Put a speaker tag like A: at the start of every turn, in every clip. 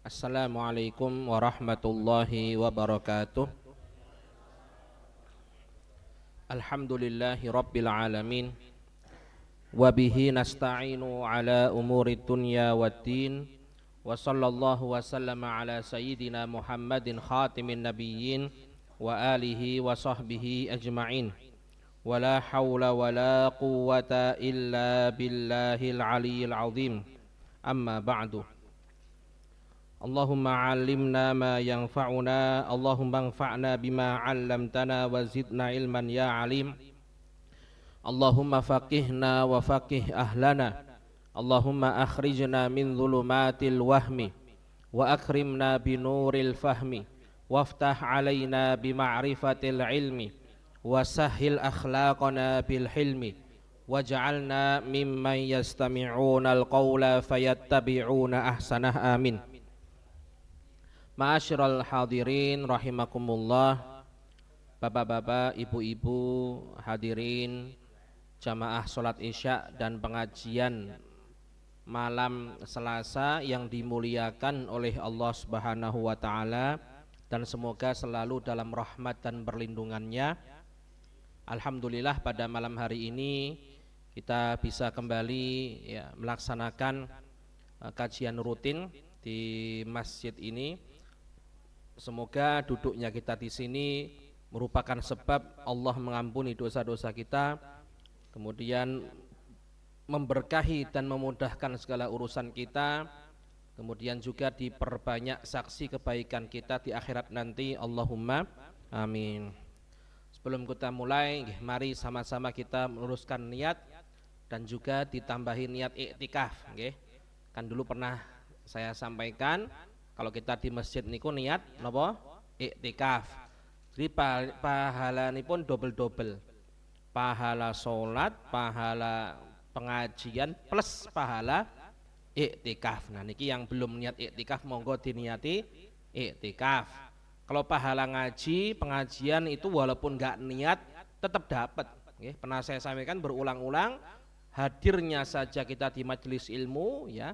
A: Assalamualaikum warahmatullahi wabarakatuh. Alhamdulillahi rabbil alamin. Wabihi nasta'inu ala umuri dunya waddin. Wa sallallahu wa sallama ala sayyidina Muhammadin khatimin nabiyyin wa alihi wa sahbihi ajma'in. Wa la hawla wa la quwwata illa billahil aliyyil azim. Amma ba'du. Allahumma 'allimna ma yanfa'una, Allahumma anfa'na bima 'allamtana wa zidna ilman ya 'alim. Allahumma faqihna wa faqih ahlana. Allahumma akhrijna min dhulumatil wahmi wa akrimna binuril fahmi waftah 'alaina bima'rifatil ilmi wa sahhil akhlaqana bil hilmi waj'alna mimman yastami'una al-qawla fayattabi'una ahsanah. Amin. Ma'asyiral hadirin rahimakumullah, bapak-bapak, ibu-ibu, hadirin jamaah salat Isya dan pengajian malam Selasa yang dimuliakan oleh Allah Subhanahu wa taala, dan semoga selalu dalam rahmat dan perlindungannya. Alhamdulillah pada malam hari ini kita bisa kembali melaksanakan kajian rutin di masjid ini. Semoga duduknya kita di sini merupakan sebab Allah mengampuni dosa-dosa kita, kemudian memberkahi dan memudahkan segala urusan kita, kemudian juga diperbanyak saksi kebaikan kita di akhirat nanti. Allahumma amin. Sebelum kita mulai, mari sama-sama kita meluruskan niat dan juga ditambahi niat iktikaf. Kan dulu pernah saya sampaikan, kalau kita di masjid niku niat napa? Iktikaf. Jadi pahala ini pun double-double. Pahala sholat, pahala pengajian plus pahala iktikaf. Nah niki yang belum niat iktikaf monggo diniati iktikaf. Kalau pahala ngaji, pengajian itu walaupun nggak niat tetap dapat. Pernah saya sampaikan berulang-ulang, hadirnya saja kita di majelis ilmu ya,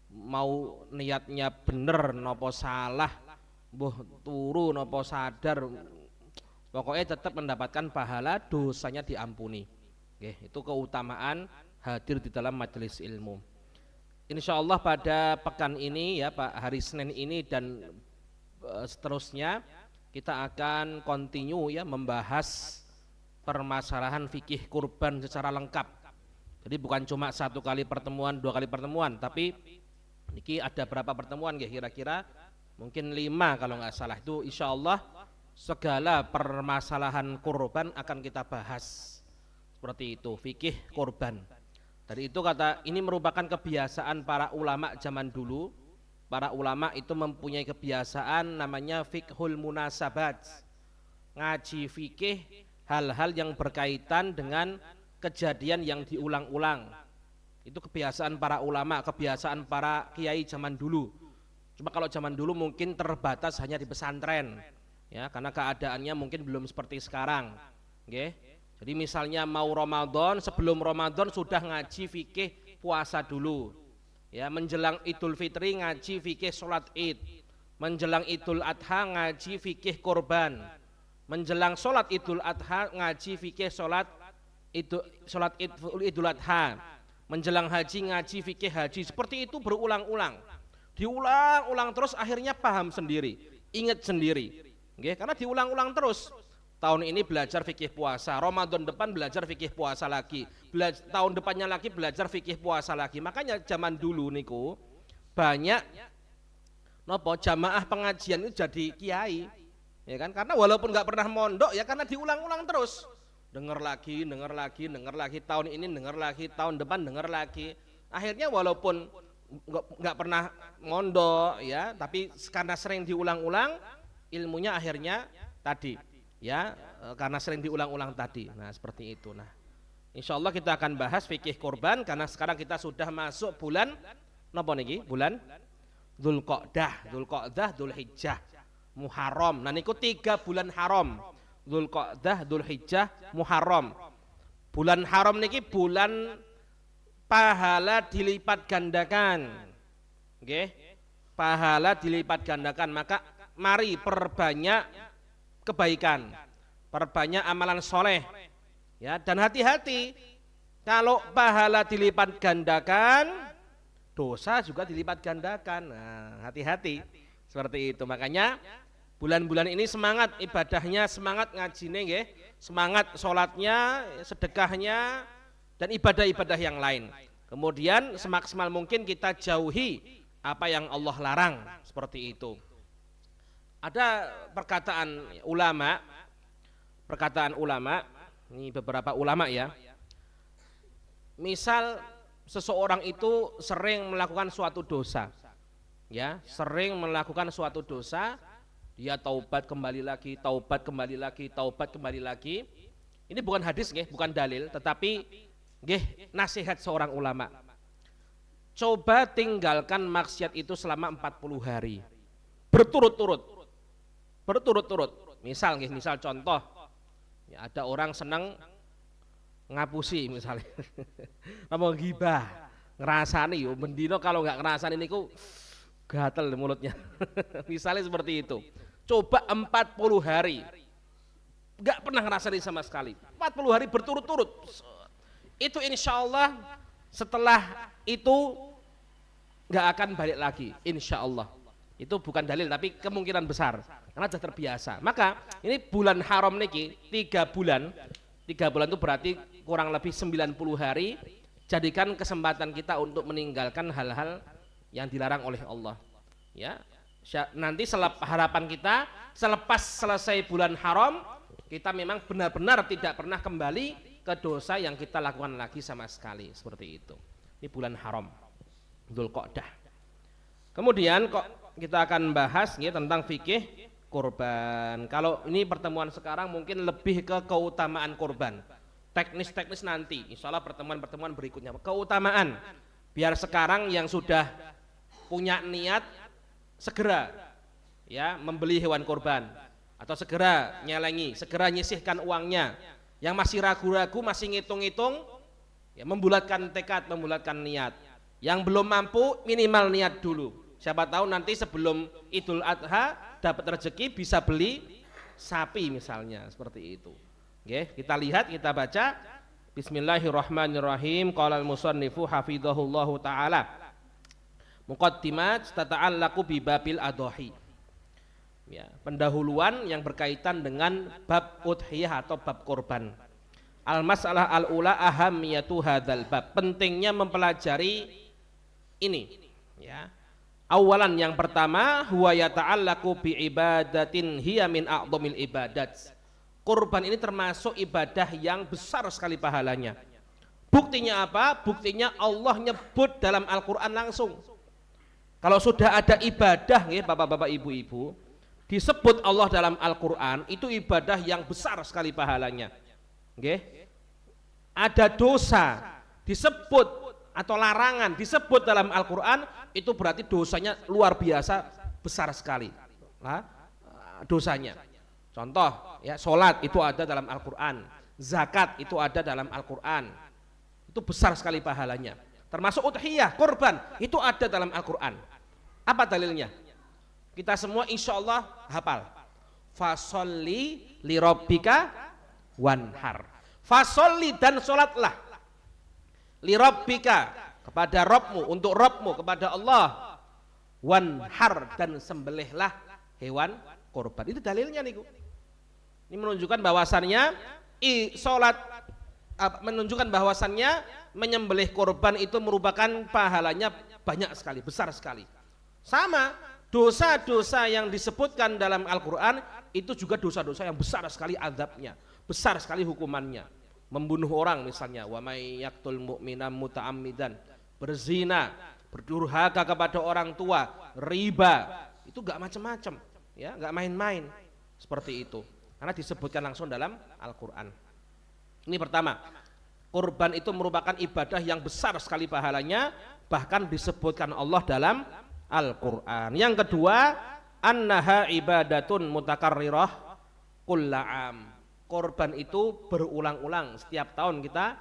A: mau niatnya bener nopo salah, mbuh turu nopo sadar, pokoknya tetap mendapatkan pahala, dosanya diampuni. Itu keutamaan hadir di dalam majelis ilmu. Insya Allah pada pekan ini ya Pak, hari Senin ini dan seterusnya kita akan continue ya membahas permasalahan fikih kurban secara lengkap. Jadi bukan cuma satu kali pertemuan, dua kali pertemuan, tapi niki ada berapa pertemuan ya, kira-kira mungkin 5 kalau nggak salah. Itu insya Allah segala permasalahan kurban akan kita bahas seperti itu, fikih kurban. Dari itu kata ini merupakan kebiasaan para ulama zaman dulu. Para ulama itu mempunyai kebiasaan namanya fiqhul munasabat, ngaji fikih hal-hal yang berkaitan dengan kejadian yang diulang-ulang. Itu kebiasaan para ulama, kebiasaan para kiai zaman dulu. Cuma kalau zaman dulu mungkin terbatas hanya di pesantren ya, karena keadaannya mungkin belum seperti sekarang. Jadi misalnya mau Ramadan, sebelum Ramadan sudah ngaji fikih puasa dulu ya, menjelang Idul Fitri ngaji fikih sholat id, menjelang Idul Adha ngaji fikih kurban, menjelang sholat Idul Adha ngaji fikih sholat Idul Adha, menjelang haji ngaji fikih haji. Seperti itu berulang-ulang, diulang-ulang terus, akhirnya paham sendiri, ingat sendiri, karena diulang-ulang terus. Tahun ini belajar fikih puasa, Ramadan depan belajar fikih puasa lagi, tahun depannya lagi belajar fikih puasa lagi. Makanya zaman dulu niku banyak nopo jamaah pengajian itu jadi kiai, ya kan? Karena walaupun nggak pernah mondok ya, karena diulang-ulang terus. Dengar lagi, tahun ini dengar lagi, tahun depan dengar lagi. Akhirnya walaupun nggak pernah mondok ya, tapi karena sering diulang-ulang, ilmunya akhirnya tadi ya, karena sering diulang-ulang tadi. Nah seperti itu. Nah insya Allah kita akan bahas fikih kurban, karena sekarang kita sudah masuk bulan napa niki? Bulan Dzulqa'dah, Dzulhijjah, Muharram. Nah niku 3 bulan haram, Dzulqa'dah, Dzulhijjah, Muharram. Bulan haram niki bulan pahala dilipat gandakan. pahala dilipat gandakan, maka mari perbanyak kebaikan, perbanyak amalan soleh, ya. Dan hati-hati, kalau pahala dilipat gandakan, dosa juga dilipat gandakan. Nah, hati-hati seperti itu. Makanya bulan-bulan ini semangat ibadahnya, semangat ngajine nggih, semangat sholatnya, sedekahnya, dan ibadah-ibadah yang lain. Kemudian semaksimal mungkin kita jauhi apa yang Allah larang, seperti itu. Ada perkataan ulama, ini beberapa ulama ya. Misal seseorang itu sering melakukan suatu dosa, ya, sering melakukan suatu dosa, dia taubat kembali lagi, taubat kembali lagi, taubat kembali lagi. Ini bukan hadis nggih, bukan dalil, tetapi nggih nasihat seorang ulama. Coba tinggalkan maksiat itu selama 40 hari. Berturut-turut. Misal nggih, misal contoh, ya, ada orang senang ngapusi misalnya. Apa ghibah, ngerasani yo mendino kalau nggak ngerasani niku gatel mulutnya. Misalnya seperti itu. Coba 40 hari nggak pernah ngerasani sama sekali, 40 hari berturut-turut, itu insya Allah setelah itu nggak akan balik lagi, insya Allah. Itu bukan dalil tapi kemungkinan besar karena sudah terbiasa. Maka ini bulan haram niki 3 bulan itu berarti kurang lebih 90 hari. Jadikan kesempatan kita untuk meninggalkan hal-hal yang dilarang oleh Allah, ya. Nanti harapan kita selepas selesai bulan haram, kita memang benar-benar tidak pernah kembali ke dosa yang kita lakukan lagi sama sekali, seperti itu. Ini bulan haram, Dzulqa'dah. Kemudian kok kita akan bahas ya, tentang fikih kurban. Kalau ini pertemuan sekarang mungkin lebih ke keutamaan kurban. Teknis-teknis nanti, insya Allah pertemuan-pertemuan berikutnya. Keutamaan, biar sekarang yang sudah punya niat segera ya membeli hewan kurban, atau segera nyelengi, segera nyisihkan uangnya. Yang masih ragu-ragu, masih ngitung-ngitung, ya membulatkan tekad, membulatkan niat. Yang belum mampu minimal niat dulu. Siapa tahu nanti sebelum Idul Adha dapat rezeki bisa beli sapi misalnya, seperti itu. Oke, kita lihat, kita baca. Bismillahirrahmanirrahim. Qala al-musannifu hafizahullahu taala. Muqaddimat tata'allaqu bi babil adhahi. Ya, pendahuluan yang berkaitan dengan bab udhiyah atau bab kurban. Al-mas'alah al-ula ahamiyatu hadzal bab. Pentingnya mempelajari ini, ya. Awalan, yang pertama, huwa yata'allaqu bi ibadatin hiya min a'dhamil ibadat. Kurban ini termasuk ibadah yang besar sekali pahalanya. Buktinya apa? Buktinya Allah nyebut dalam Al-Qur'an langsung. Kalau sudah ada ibadah ya Bapak-bapak Ibu-ibu, disebut Allah dalam Al-Qur'an, itu ibadah yang besar sekali pahalanya. Nggih. Ada dosa disebut atau larangan disebut dalam Al-Qur'an, itu berarti dosanya luar biasa besar sekali. Nah, dosanya. Contoh ya, sholat itu ada dalam Al-Qur'an, zakat itu ada dalam Al-Qur'an. Itu besar sekali pahalanya. Termasuk udhiyah, kurban, itu ada dalam Al-Qur'an. Apa dalilnya? Kita semua insya Allah hafal. Fasolli li rabbika wanhar. Fasolli, dan sholatlah, li rabbika, kepada Rabbmu, untuk Rabbmu, kepada Allah, wanhar, dan sembelihlah hewan kurban. Itu dalilnya niku. Ini menunjukkan bahwasannya sholat, menunjukkan bahwasannya menyembelih kurban itu merupakan pahalanya banyak sekali, besar sekali. Sama dosa-dosa yang disebutkan dalam Al-Qur'an itu juga dosa-dosa yang besar sekali azabnya, besar sekali hukumannya. Membunuh orang misalnya, wa may yaqtul mu'mina muta'ammidan, berzina, berdurhaka kepada orang tua, riba, itu enggak macam-macam, ya, enggak main-main. Seperti itu. Karena disebutkan langsung dalam Al-Qur'an. Ini pertama, kurban itu merupakan ibadah yang besar sekali pahalanya, bahkan disebutkan Allah dalam Al-Qur'an. Yang kedua, annaha ibadatun mutakarrirah kulla'am. Kurban itu berulang-ulang, setiap tahun kita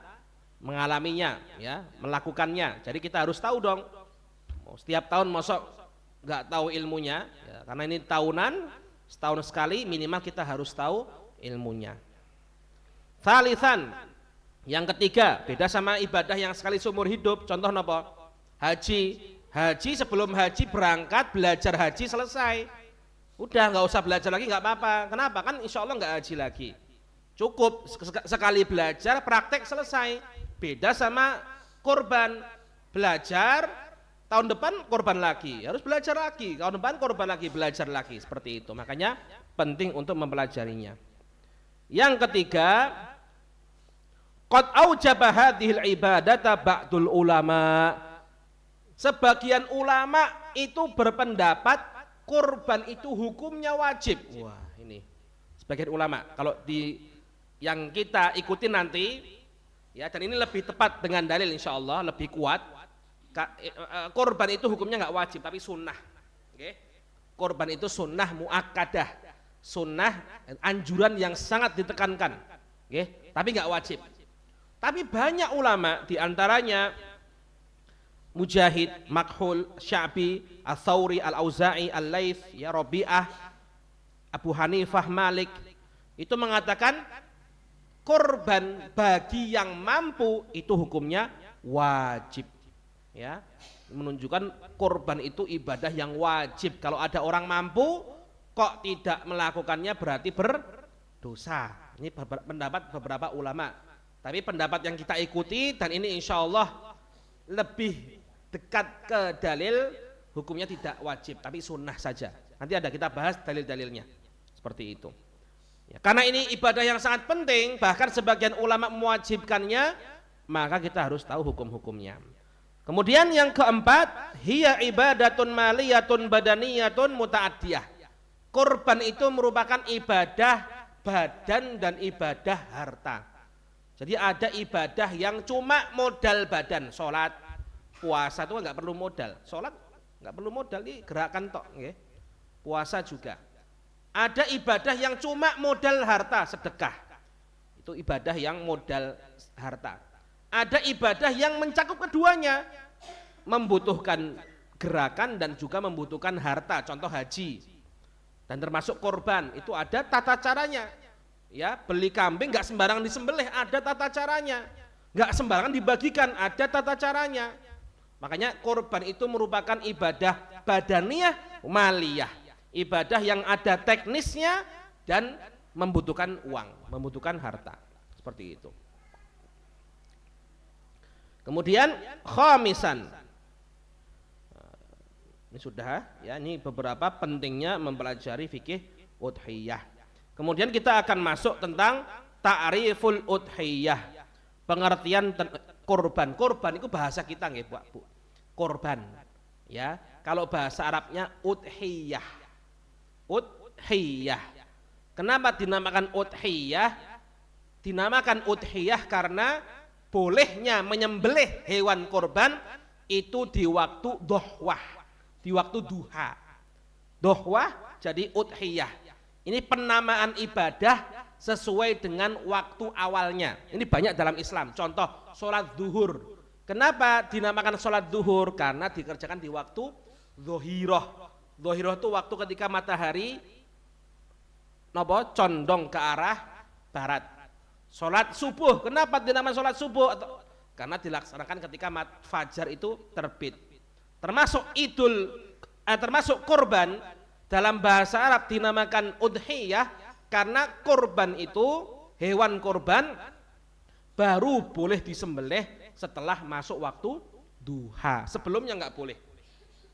A: mengalaminya, ya, melakukannya. Jadi kita harus tahu dong, setiap tahun masuk nggak tahu ilmunya, ya, karena ini tahunan, setahun sekali minimal kita harus tahu ilmunya. Tsalitsan, yang ketiga, beda sama ibadah yang sekali seumur hidup. Contoh apa? Haji. Haji sebelum haji berangkat belajar haji selesai. Udah nggak usah belajar lagi, nggak apa-apa. Kenapa? Kan insya Allah nggak haji lagi. Cukup sekali belajar, praktek selesai. Beda sama korban, belajar tahun depan korban lagi, harus belajar lagi, tahun depan korban lagi, belajar lagi, seperti itu. Makanya penting untuk mempelajarinya. Yang ketiga, qad aujaba hadhil ibadata ba'dul ulama. Sebagian ulama itu berpendapat kurban itu hukumnya wajib. Wah, ini sebagian ulama. Kalau di yang kita ikuti nanti, ya, dan ini lebih tepat dengan dalil insya Allah, lebih kuat. Kurban itu hukumnya nggak wajib tapi sunnah. Okay? Kurban itu sunnah muakkadah, sunnah anjuran yang sangat ditekankan. Okay? Tapi nggak wajib. Tapi banyak ulama diantaranya Mujahid, Makhul, Sya'bi, Al-Thawri, Al-Auza'i, Al-Laits, ya, Rabi'ah, Abu Hanifah, Malik itu mengatakan kurban bagi yang mampu itu hukumnya wajib. Ya, menunjukkan kurban itu ibadah yang wajib. Kalau ada orang mampu kok tidak melakukannya berarti berdosa. Ini pendapat beberapa ulama. Tapi pendapat yang kita ikuti dan ini insya Allah lebih dekat ke dalil, hukumnya tidak wajib tapi sunnah saja. Nanti ada kita bahas dalil-dalilnya seperti itu. Ya, karena ini ibadah yang sangat penting, bahkan sebagian ulama mewajibkannya, maka kita harus tahu hukum-hukumnya. Kemudian yang keempat, hiya ibadatun maliyatun badaniyatun muta'addiyah. Kurban itu merupakan ibadah badan dan ibadah harta. Jadi ada ibadah yang cuma modal badan, sholat, puasa itu nggak perlu modal, sholat nggak perlu modal, ini gerakan tok, okay? Puasa juga. Ada ibadah yang cuma modal harta, sedekah, itu ibadah yang modal harta. Ada ibadah yang mencakup keduanya, membutuhkan gerakan dan juga membutuhkan harta, contoh haji, dan termasuk korban itu ada tata caranya. Ya, beli kambing nggak sembarangan disembelih, ada tata caranya. Nggak sembarangan dibagikan, ada tata caranya. Makanya korban itu merupakan ibadah badaniyah maliyah, ibadah yang ada teknisnya dan membutuhkan uang, membutuhkan harta, seperti itu. Kemudian khamisan, ini sudah ya, ini beberapa pentingnya mempelajari fikih udhiyah. Kemudian kita akan masuk tentang ta'riful udhiyah, pengertian korban. Korban itu bahasa kita nggih, Bu. Korban. Ya, kalau bahasa Arabnya udhiyah. Udhiyah. Kenapa dinamakan udhiyah? Dinamakan udhiyah karena bolehnya menyembelih hewan korban itu di waktu dohwah, di waktu duha. Dohwah jadi udhiyah. Ini penamaan ibadah sesuai dengan waktu awalnya. Ini banyak dalam Islam. Contoh sholat zuhur. Kenapa dinamakan sholat zuhur? Karena dikerjakan di waktu zohiroh. Zohiroh itu waktu ketika matahari condong ke arah barat. Sholat subuh. Kenapa dinamakan sholat subuh? Karena dilaksanakan ketika fajar itu terbit. Termasuk termasuk kurban dalam bahasa Arab dinamakan udhiyah karena kurban itu, hewan kurban baru boleh disembelih setelah masuk waktu duha. Sebelumnya nggak boleh.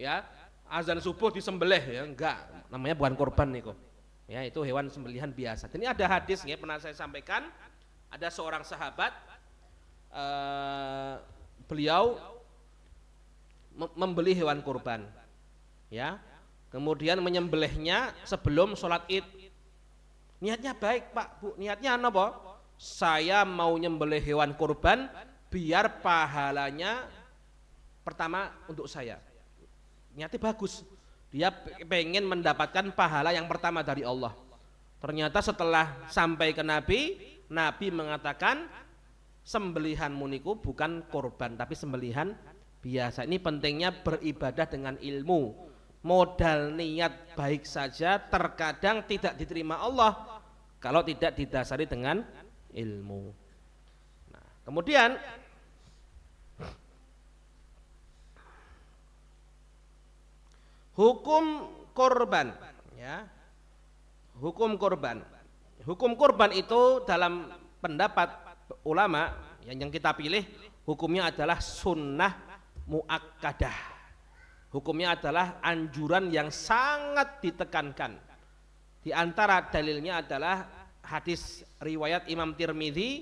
A: Ya, azan subuh disembelih ya enggak, namanya bukan kurban niku. Ya, itu hewan sembelihan biasa. Ini ada hadis ya, pernah saya sampaikan, ada seorang sahabat beliau membeli hewan kurban. Ya. Kemudian menyembelihnya sebelum sholat id. Niatnya baik, Pak, Bu. Niatnya apa? Saya mau nyembelih hewan kurban biar pahalanya pertama untuk saya. Niatnya bagus. Dia pengen mendapatkan pahala yang pertama dari Allah. Ternyata setelah sampai ke Nabi, Nabi mengatakan sembelihanmu niku bukan kurban tapi sembelihan biasa. Ini pentingnya beribadah dengan ilmu. modal niat baik saja terkadang tidak diterima Allah kalau tidak didasari dengan ilmu. Nah, kemudian hukum korban, ya, hukum korban. Hukum korban itu dalam pendapat ulama yang kita pilih hukumnya adalah sunnah muakkadah. Hukumnya adalah anjuran yang sangat ditekankan. Di antara dalilnya adalah hadis riwayat Imam Tirmidzi,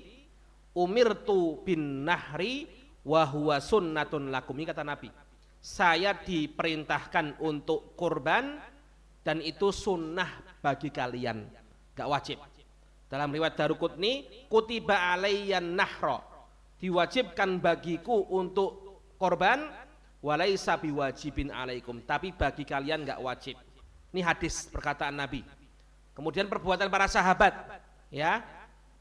A: umirtu bin nahri wa huwa sunnatun lakum. Ini kata Nabi, saya diperintahkan untuk kurban dan itu sunnah bagi kalian, gak wajib. Dalam riwayat Daruqutni, kutiba alayyan nahra, diwajibkan bagiku untuk korban, walaisa biwajibin alaikum, tapi bagi kalian gak wajib. Ini hadis perkataan Nabi. Kemudian perbuatan para sahabat, ya,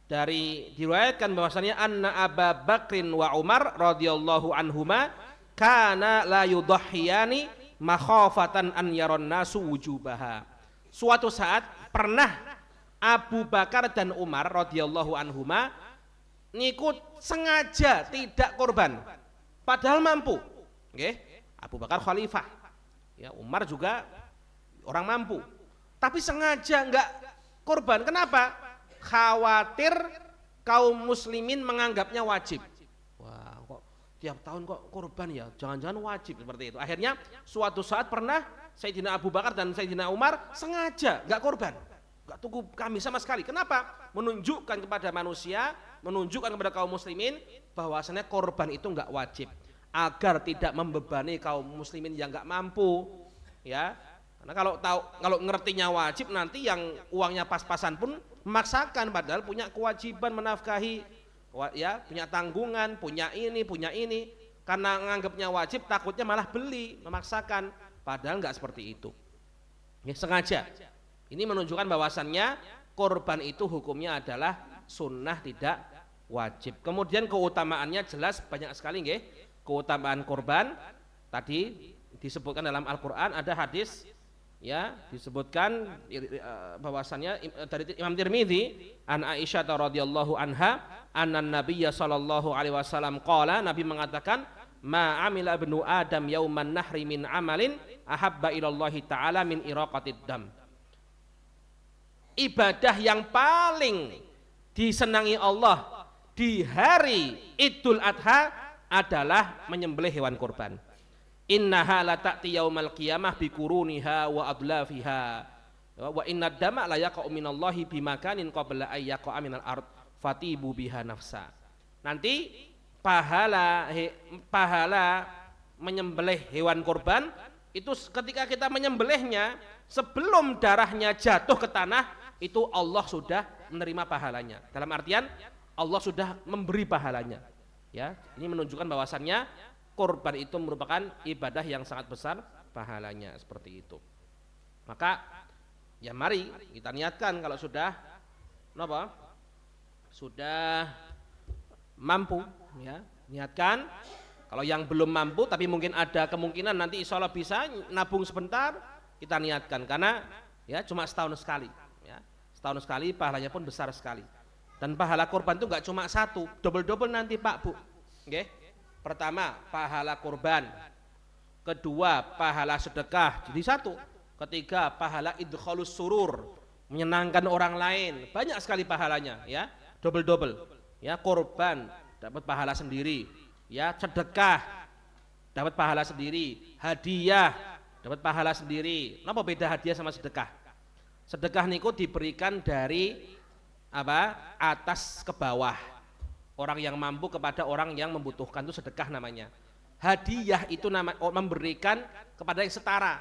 A: dari diriwayatkan bahwasanya anna Abu Bakrin wa Umar radhiyallahu anhuma kana la yudhhiyani makhafatan an yaron nasu wujubaha. Suatu saat pernah Abu Bakar dan Umar radhiyallahu anhuma ngikut sengaja tidak korban padahal mampu. Nggih, Abu Bakar khalifah, ya, Umar juga orang mampu, tapi sengaja enggak korban. Kenapa? Khawatir kaum muslimin menganggapnya wajib. Wah, kok tiap tahun kok korban ya, jangan-jangan wajib, seperti itu. Akhirnya suatu saat pernah Sayyidina Abu Bakar dan Sayyidina Umar sengaja enggak korban, enggak tunggu kami sama sekali. Kenapa? Menunjukkan kepada manusia, menunjukkan kepada kaum muslimin bahwasanya korban itu enggak wajib, agar tidak membebani kaum muslimin yang enggak mampu, ya. Karena kalau ngertinya wajib, nanti yang uangnya pas-pasan pun memaksakan padahal punya kewajiban menafkahi, ya, punya tanggungan, punya ini. Karena menganggapnya wajib, takutnya malah beli, memaksakan, padahal enggak seperti itu. Ya, sengaja. Ini menunjukkan bahwasannya korban itu hukumnya adalah sunnah, tidak wajib. Kemudian keutamaannya jelas banyak sekali, nggih. Keutamaan korban tadi disebutkan dalam Al-Qur'an, ada hadis, ya, disebutkan bahwasannya dari Imam Tirmidzi an Aisyah radhiyallahu anha anna nabiyya sallallahu alaihi wasallam qala, Nabi mengatakan, ma amila ibnu adam yauman nahri min amalin ahabba ilallahi ta'ala min iraqatid dam. Ibadah yang paling disenangi Allah di hari Idul Adha adalah menyembelih hewan kurban. Innaha la ta'ti yaumal qiyamah biquruniha wa adlafiha wa innad dama la yaqa'u minallahi bimakanin qabla ay yaqa'a minal ard fatibu biha nafsa. Nanti pahala menyembelih hewan kurban itu ketika kita menyembelihnya sebelum darahnya jatuh ke tanah, itu Allah sudah menerima pahalanya. Dalam artian Allah sudah memberi pahalanya. Ya, ini menunjukkan bahwasannya korban itu merupakan ibadah yang sangat besar pahalanya, seperti itu. Maka ya mari kita niatkan kalau sudah sudah mampu, ya, niatkan. Kalau yang belum mampu tapi mungkin ada kemungkinan nanti insya Allah bisa nabung sebentar, kita niatkan, karena ya cuma setahun sekali, ya, setahun sekali pahalanya pun besar sekali. Dan pahala korban itu nggak cuma satu, double nanti Pak Bu. Oke? Pertama pahala korban, kedua pahala sedekah, jadi satu. Ketiga pahala idkhalus surur, menyenangkan orang lain, banyak sekali pahalanya, ya, double. Ya, korban dapat pahala sendiri, ya, sedekah dapat pahala sendiri, hadiah dapat pahala sendiri. Kenapa beda hadiah sama sedekah? Sedekah niku diberikan dari atas ke bawah, orang yang mampu kepada orang yang membutuhkan, itu sedekah namanya. Hadiah itu memberikan kepada yang setara,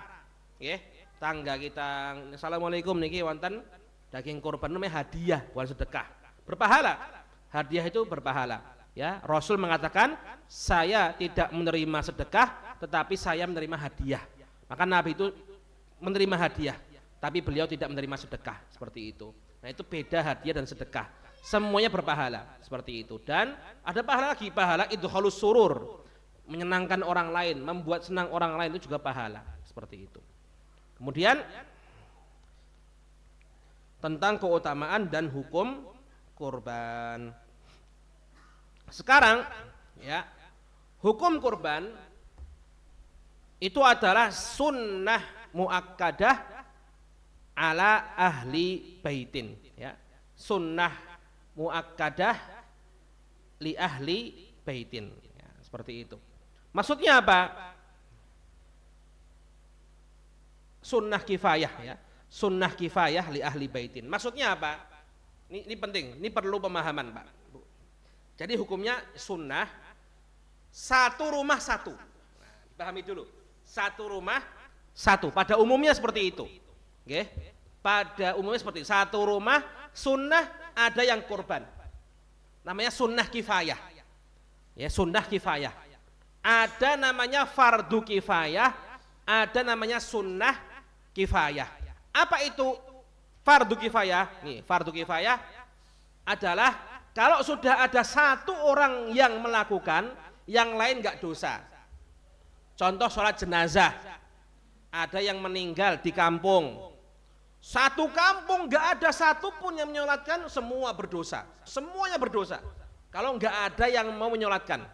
A: ya. Tangga kita, assalamualaikum niki wonten daging kurban, namanya hadiah, bukan sedekah, berpahala. Hadiah itu berpahala, ya. Rasul mengatakan, saya tidak menerima sedekah tetapi saya menerima hadiah. Maka Nabi itu menerima hadiah tapi beliau tidak menerima sedekah, seperti itu. Nah, itu beda hadiah dan sedekah, semuanya berpahala, seperti itu. Dan ada pahala lagi, pahala idkhalus surur, menyenangkan orang lain, membuat senang orang lain, itu juga pahala, seperti itu. Kemudian tentang keutamaan dan hukum kurban. Sekarang ya, hukum kurban itu adalah sunnah muakkadah ala ahli baitin ya. Sunnah muakkadah li ahli baitin ya, seperti itu. Maksudnya apa? Sunnah kifayah ya. Sunnah kifayah li ahli baitin. Maksudnya apa? Ini penting, ini perlu pemahaman Pak. Jadi hukumnya sunnah satu rumah satu. Nah, dipahami dulu. Satu rumah satu. Pada umumnya seperti itu. Oke? Pada umumnya seperti itu. Satu rumah sunnah ada yang kurban. Namanya sunnah kifayah. Ya, sunnah kifayah. Ada namanya fardu kifayah, ada namanya sunnah kifayah. Apa itu fardu kifayah? Nih, fardu kifayah adalah kalau sudah ada satu orang yang melakukan, yang lain nggak dosa. Contoh sholat jenazah, ada yang meninggal di kampung, satu kampung nggak ada satupun yang menyolatkan, semua berdosa, semuanya berdosa. Kalau nggak ada yang mau menyolatkan,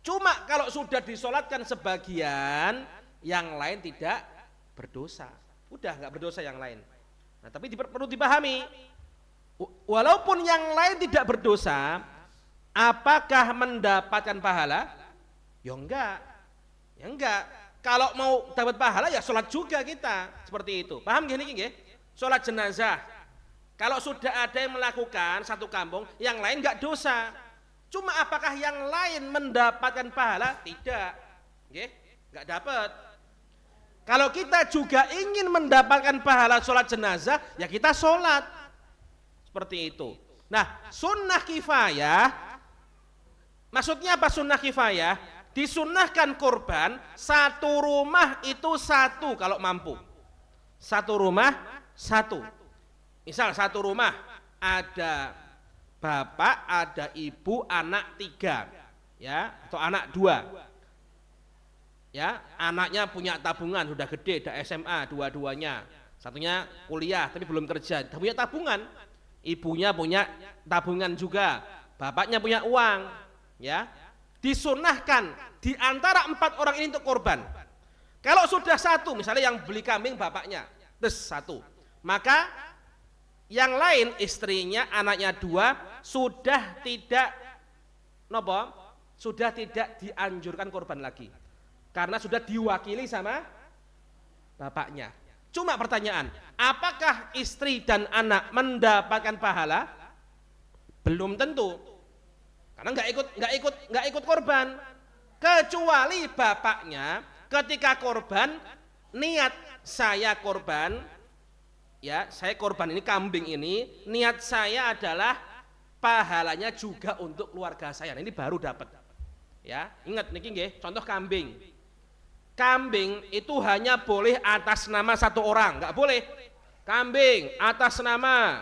A: cuma kalau sudah disolatkan sebagian, yang lain tidak berdosa, udah nggak berdosa yang lain. Nah, tapi perlu dipahami, walaupun yang lain tidak berdosa, apakah mendapatkan pahala? Ya enggak, ya enggak. Kalau mau dapat pahala ya sholat juga kita, seperti itu. Paham gini nggih? Sholat jenazah, kalau sudah ada yang melakukan satu kampung, yang lain enggak dosa. Cuma apakah yang lain mendapatkan pahala? Tidak, nggih, enggak dapat. Kalau kita juga ingin mendapatkan pahala sholat jenazah, ya kita sholat. Seperti itu. Nah, sunnah kifayah, maksudnya apa sunnah kifayah? Disunnahkan kurban satu rumah itu satu kalau mampu. Satu rumah satu. Misal satu rumah ada bapak, ada ibu, anak 3, ya, atau anak 2. Ya, anaknya punya tabungan sudah gede, udah SMA dua-duanya. Satunya kuliah tapi belum kerja, punya tabungan. Ibunya punya tabungan juga, bapaknya punya uang, ya. Disunahkan di antara 4 orang ini untuk korban. Kalau sudah satu, misalnya yang beli kambing bapaknya, terus satu, maka yang lain istrinya, anaknya 2 sudah tidak nopo, sudah tidak dianjurkan korban lagi, karena sudah diwakili sama bapaknya. Cuma pertanyaan, apakah istri dan anak mendapatkan pahala? Belum tentu, karena nggak ikut korban, kecuali bapaknya ketika korban niat saya korban, ya saya korban ini kambing ini, niat saya adalah pahalanya juga untuk keluarga saya. Nah, ini baru dapat. Ya, ingat niki nggih, contoh kambing. Kambing itu hanya boleh atas nama satu orang, nggak boleh kambing atas nama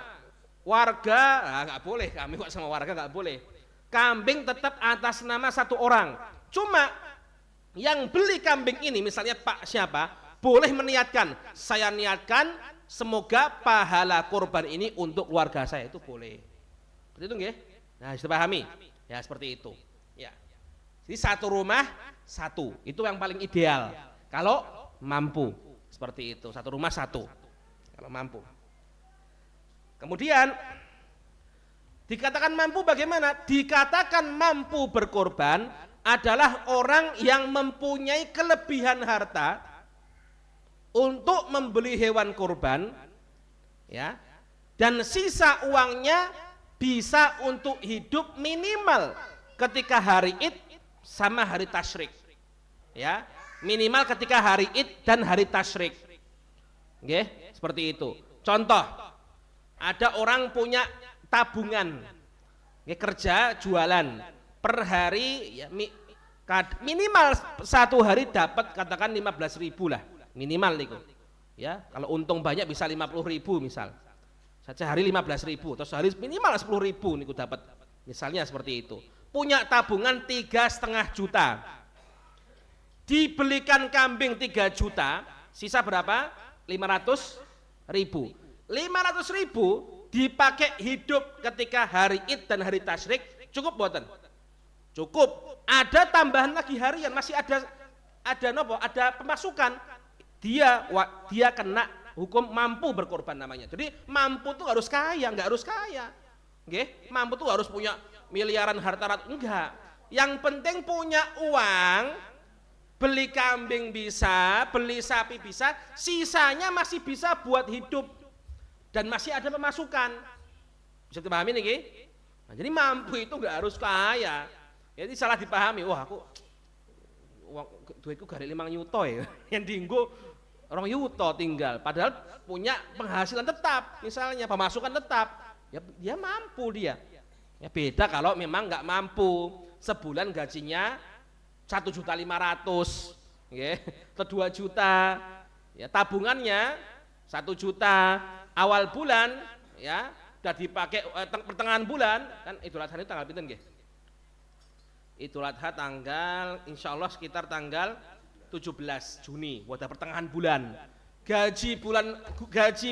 A: warga, nggak boleh. Kambing kok sama warga nggak boleh. Kambing tetap atas nama satu orang. Cuma yang beli kambing ini, misalnya Pak siapa, boleh meniatkan, saya niatkan semoga pahala kurban ini untuk keluarga saya, itu boleh. Seperti itu nggih? Nah, bisa pahami? Ya seperti itu. Ya. Jadi satu rumah satu, itu yang paling ideal. Kalau mampu, seperti itu. Satu rumah satu, kalau mampu. Kemudian dikatakan mampu bagaimana? Dikatakan mampu berkorban adalah orang yang mempunyai kelebihan harta untuk membeli hewan kurban, ya, dan sisa uangnya bisa untuk hidup minimal ketika hari Id sama hari tasyrik, ya, minimal ketika hari Id dan hari tasyrik. Oke, seperti itu. Contoh, ada orang punya tabungan, kerja jualan per hari, ya, minimal satu hari dapat katakan 15.000 lah minimal itu, ya. Kalau untung banyak bisa 50.000 misal, saja hari 15.000, terus hari minimal 10.000 niku dapat, misalnya seperti itu. Punya tabungan 3,5 juta, dibelikan kambing 3 juta, Sisa berapa? 500.000. 500.000 dipakai hidup ketika hari Id dan hari Tasyrik cukup boten? Cukup. Ada tambahan lagi harian, masih ada nopo, ada pemasukan. Dia kena hukum mampu berkorban namanya. Jadi mampu tuh harus kaya, enggak harus kaya. Nggih, mampu tuh harus punya miliaran harta enggak. Yang penting punya uang, beli kambing bisa, beli sapi bisa, sisanya masih bisa buat hidup dan masih ada pemasukan. Bisa dipahami nih? Nah, jadi mampu itu enggak harus kaya. Jadi salah dipahami, wah aku uang duitku gare 5 yuto ya, yang dienggo 2 yuto tinggal, padahal punya penghasilan tetap, misalnya pemasukan tetap, ya dia mampu dia. Ya beda kalau memang nggak mampu, sebulan gajinya 1.500.000, ya, atau 2 juta, ya tabungannya 1 juta, awal bulan, ya, udah dipakai pertengahan bulan, kan Idul Adha itu tanggal pinten nggih? Idul Adha tanggal insya Allah sekitar tanggal 17 Juni, wadah pertengahan bulan. Gaji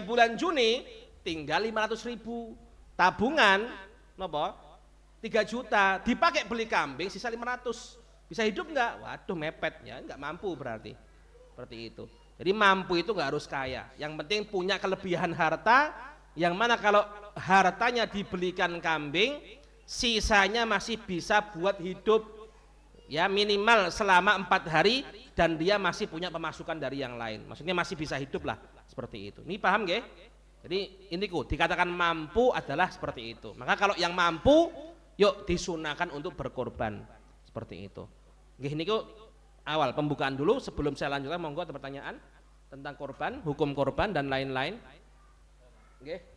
A: bulan Juni tinggal 500.000. Tabungan napa? 3 juta, dipakai beli kambing sisa 500. Bisa hidup enggak? Waduh mepet ya, enggak mampu berarti. Seperti itu. Jadi mampu itu enggak harus kaya. Yang penting punya kelebihan harta, yang mana kalau hartanya dibelikan kambing, sisanya masih bisa buat hidup, ya minimal selama 4 hari, dan dia masih punya pemasukan dari yang lain, maksudnya masih bisa hidup lah, seperti itu. Ini paham gak? Jadi intiku dikatakan mampu adalah seperti itu. Maka kalau yang mampu, yuk disunahkan untuk berkorban, seperti itu. Nggih, niku awal pembukaan dulu sebelum saya lanjutkan. Monggo ada pertanyaan tentang korban, hukum korban dan lain-lain. Nggih.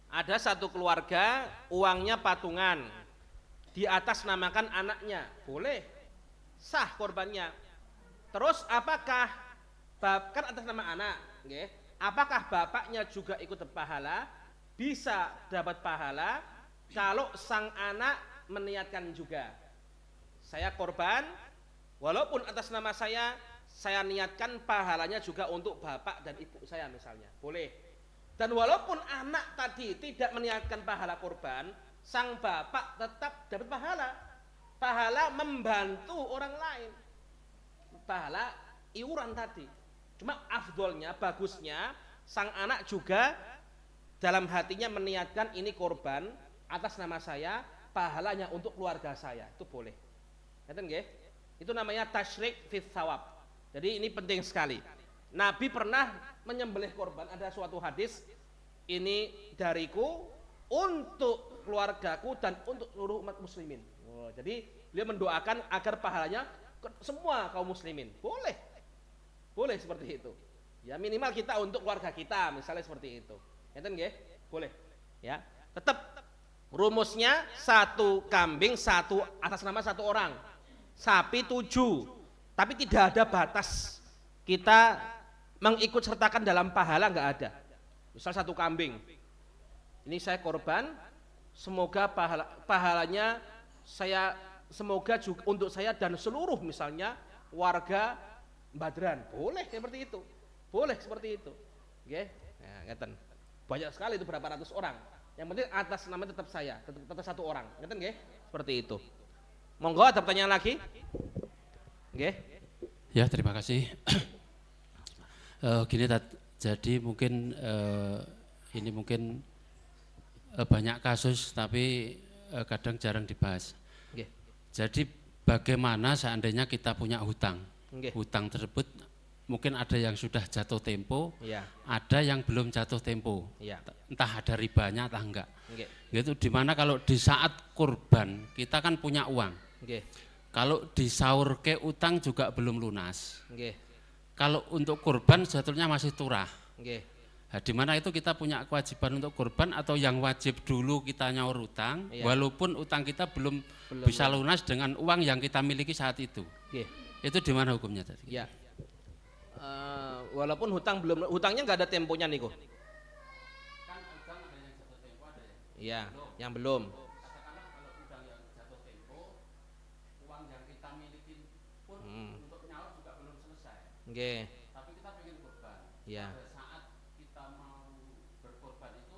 A: Ada satu keluarga uangnya patungan, di atas namakan anaknya, boleh sah korbannya. Terus apakah kan atas nama anak, okay? Apakah bapaknya juga ikut berpahala? Bisa dapat pahala kalau sang anak meniatkan juga. Saya korban, walaupun atas nama saya niatkan pahalanya juga untuk bapak dan ibu saya misalnya, boleh. Dan walaupun anak tadi tidak meniatkan pahala korban, sang bapak tetap dapat pahala. Pahala membantu orang lain. Pahala iuran tadi. Cuma afdolnya, bagusnya, sang anak juga dalam hatinya meniatkan ini korban atas nama saya, pahalanya untuk keluarga saya. Itu boleh. Ngerti nggih? Itu namanya tasyrik fit thawab. Jadi ini penting sekali. Nabi pernah menyembelih korban, ada suatu hadis, ini dariku untuk keluargaku dan untuk seluruh umat muslimin. Oh, jadi beliau mendoakan agar pahalanya semua kaum muslimin. Boleh, boleh seperti itu. Ya minimal kita untuk keluarga kita, misalnya seperti itu. Ngeten nggih? Boleh. Ya, tetap rumusnya 1 kambing atas nama 1 orang, sapi 7, tapi tidak ada batas. Kita mengikut sertakan dalam pahala, enggak ada. Misal 1 kambing, ini saya korban, semoga pahalanya semoga juga untuk saya dan seluruh misalnya warga Badran, boleh seperti itu, boleh seperti itu. Oke, nah, ngeten. Banyak sekali itu, berapa ratus orang. Yang penting atas nama tetap saya, tetap 1 orang, ngeten nggih? Seperti itu. Monggo ada pertanyaan lagi? Nggih.
B: Ya, terima kasih. Gini, jadi mungkin ini mungkin banyak kasus tapi kadang jarang dibahas.
A: Okay.
B: Jadi bagaimana seandainya kita punya hutang, hutang tersebut mungkin ada yang sudah jatuh tempo, ada yang belum jatuh tempo, entah ada ribanya atau enggak. Gitu. Dimana kalau di saat kurban kita kan punya uang, kalau disaur ke utang juga belum lunas. Kalau untuk kurban sebetulnya masih turah. Nah, di mana itu kita punya kewajiban untuk kurban atau yang wajib dulu kita nyaur utang, walaupun utang kita belum bisa lunas dengan uang yang kita miliki saat itu. Itu di mana hukumnya tadi?
A: Ya. Walaupun hutangnya nggak ada temponya nih kok.
B: Kan utang ada yang jatuh tempo, ada ya.
A: Iya, yang belum.
B: Katakanlah kalau utang yang jatuh tempo, uang yang kita miliki pun untuk nyaur juga belum selesai. Tapi kita pengen kurban.
A: Iya.
B: Pada saat kita mau berkorban itu,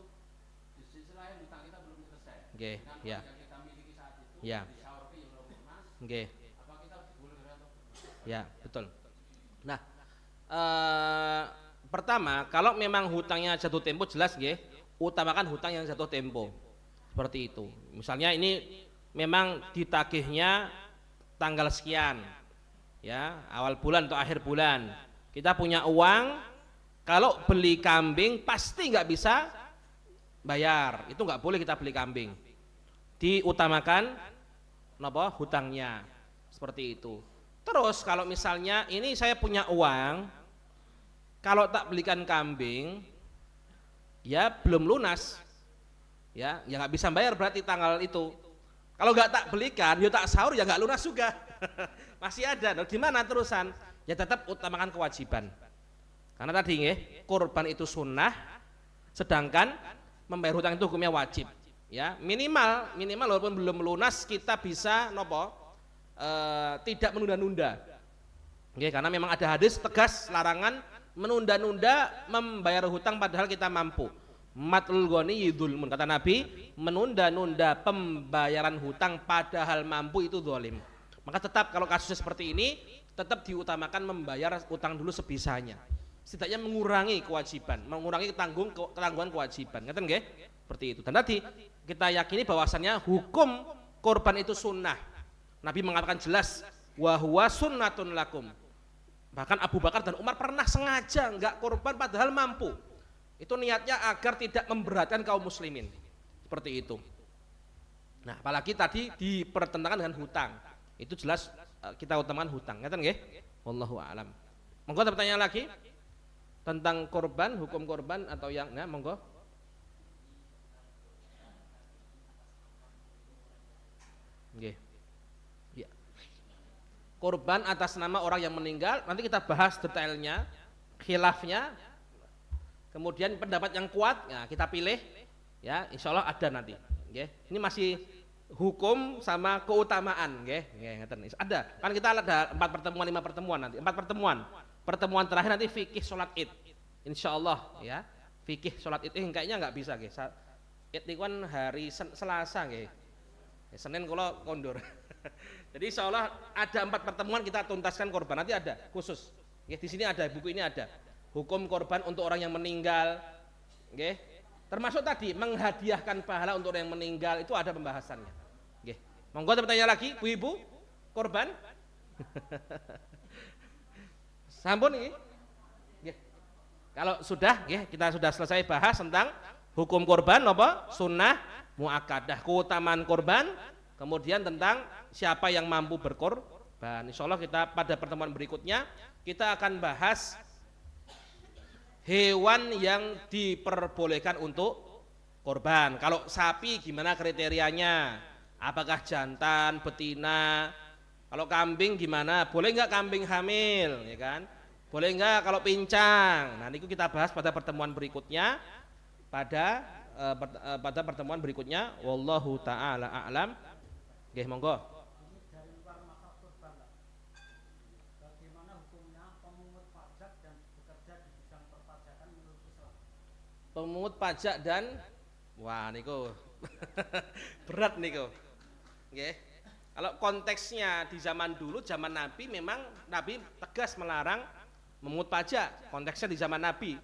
B: di sisi lain utang kita belum selesai. Dengan uang yang kita miliki saat itu, disaur ke yang belum lunas. Apa kita boleh atau?
A: Ya, betul. Nah, pertama, kalau memang hutangnya jatuh tempo jelas utamakan hutang yang jatuh tempo. Seperti itu. Misalnya ini memang ditagihnya tanggal sekian. Ya, awal bulan atau akhir bulan. Kita punya uang, kalau beli kambing pasti nggak bisa bayar. Itu nggak boleh kita beli kambing. Diutamakan hutangnya. Seperti itu. Terus kalau misalnya ini saya punya uang, kalau tak belikan kambing, ya belum lunas, ya nggak bisa bayar berarti tanggal itu. Kalau nggak tak belikan, ya tak sahur ya nggak lunas juga, masih ada. Nah, gimana terusan? Ya tetap utamakan kewajiban. Karena tadi kurban itu sunnah, sedangkan membayar hutang itu hukumnya wajib. Ya minimal walaupun belum lunas kita bisa tidak menunda-nunda. Karena memang ada hadis tegas larangan menunda-nunda membayar hutang padahal kita mampu. Matlul ghani dzulmun, kata Nabi, menunda-nunda pembayaran hutang padahal mampu itu zalim. Maka tetap kalau kasusnya seperti ini tetap diutamakan membayar hutang dulu sebisanya. Setidaknya mengurangi kewajiban, mengurangi ketanggungan kewajiban. Ngeten nggih? Seperti itu. Dan tadi kita yakini bahwasannya hukum korban itu sunnah. Nabi mengatakan jelas wa huwa sunnatun lakum. Bahkan Abu Bakar dan Umar pernah sengaja enggak korban padahal mampu. Itu niatnya agar tidak memberatkan kaum muslimin. Seperti itu. Nah, apalagi tadi dipertentangkan dengan hutang. Itu jelas kita utamakan hutang. Ngeten nggih? Wallahu a'lam. Monggo ada pertanyaan lagi tentang korban, hukum korban atau yang monggo. Nggih. Korban atas nama orang yang meninggal, nanti kita bahas detailnya, khilafnya, kemudian pendapat yang kuat, ya kita pilih, ya insya Allah ada nanti. Ini masih hukum sama keutamaan, ada. Kan kita ada 4 pertemuan, 5 pertemuan nanti, 4 pertemuan. Pertemuan terakhir nanti fikih sholat id, insya Allah, ya fikih sholat id. Kayaknya nggak bisa, id itu kan hari Selasa, Senin kalau kondur. Jadi insya Allah ada 4 pertemuan kita tuntaskan korban, nanti ada khusus. Di sini ada, buku ini ada. Hukum korban untuk orang yang meninggal. Termasuk tadi menghadiahkan pahala untuk orang yang meninggal, itu ada pembahasannya. Monggo ada pertanyaan lagi, Bu-ibu, korban? Sampun ini? Kalau sudah, kita sudah selesai bahas tentang hukum korban, sunnah, muakkadah, keutamaan korban, kemudian tentang siapa yang mampu berkorban. Insya Allah kita pada pertemuan berikutnya kita akan bahas hewan yang diperbolehkan untuk korban. Kalau sapi gimana kriterianya? Apakah jantan, betina? Kalau kambing gimana? Boleh nggak kambing hamil, ya kan? Boleh nggak kalau pincang? Nah, itu kita bahas pada pertemuan berikutnya. Pada pertemuan berikutnya. Wallahu taala a'lam. Nggih, monggo.
C: Dari luar masa kurban, bagaimana hukumnya pemungut pajak dan bekerja di bidang perpajakan menurut Islam?
A: Pemungut pajak dan niku berat niku. Nggih. Kalau konteksnya di zaman dulu, zaman Nabi, memang Nabi tegas melarang memungut pajak. Konteksnya di zaman Nabi.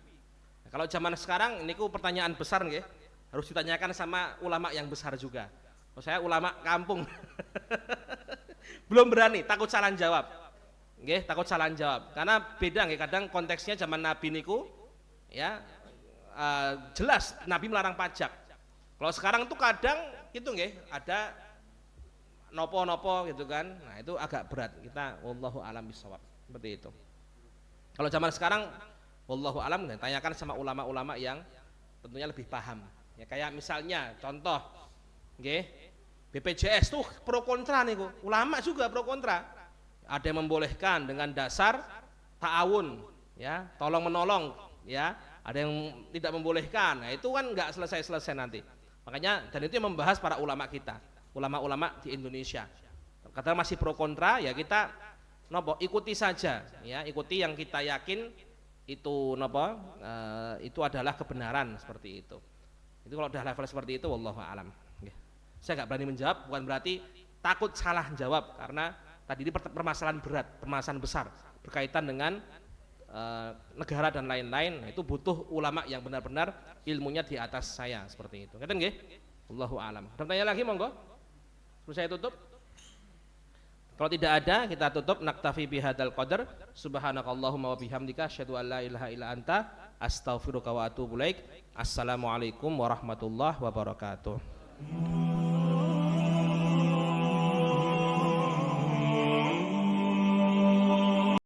A: Nah, kalau zaman sekarang niku pertanyaan besar nggih. Harus ditanyakan sama ulama yang besar juga. Saya ulama kampung. Belum berani, takut salah jawab. Takut salah jawab. Karena beda kadang konteksnya zaman Nabi niku ya jelas Nabi melarang pajak. Kalau sekarang tuh kadang gitu ada nopo-nopo gitu kan. Nah, itu agak berat. Kita wallahu alam bisawab. Seperti itu. Kalau zaman sekarang Wallahu alam, tanyakan sama ulama-ulama yang tentunya lebih paham. Ya kayak misalnya contoh, nggih, BPJS tuh pro kontra nih, ulama juga pro kontra. Ada yang membolehkan dengan dasar ta'awun, ya, tolong menolong, ya. Ada yang tidak membolehkan. Nah, itu kan nggak selesai-selesai nanti. Makanya dan itu yang membahas para ulama kita, ulama-ulama di Indonesia. Kadang masih pro kontra, ya kita nopo ikuti saja, ya, ikuti yang kita yakin itu nopo itu adalah kebenaran seperti itu. Itu kalau udah level seperti itu, wallahu alam. Saya nggak berani menjawab, bukan berarti takut salah jawab, karena tadi ini permasalahan berat, permasalahan besar berkaitan dengan negara dan lain-lain. Itu butuh ulama yang benar-benar ilmunya di atas saya seperti itu. Ngeten nggih? Wallahu alam. Ada tanya lagi monggo? Terus saya tutup. Kalau tidak ada, kita tutup. Naktafi bihadzal qadar. Subhanakallahumma wa bihamdika asyhadu an la ilaha illa anta astaghfiruka wa atubu ilaik. Assalamualaikum warahmatullahi wabarakatuh.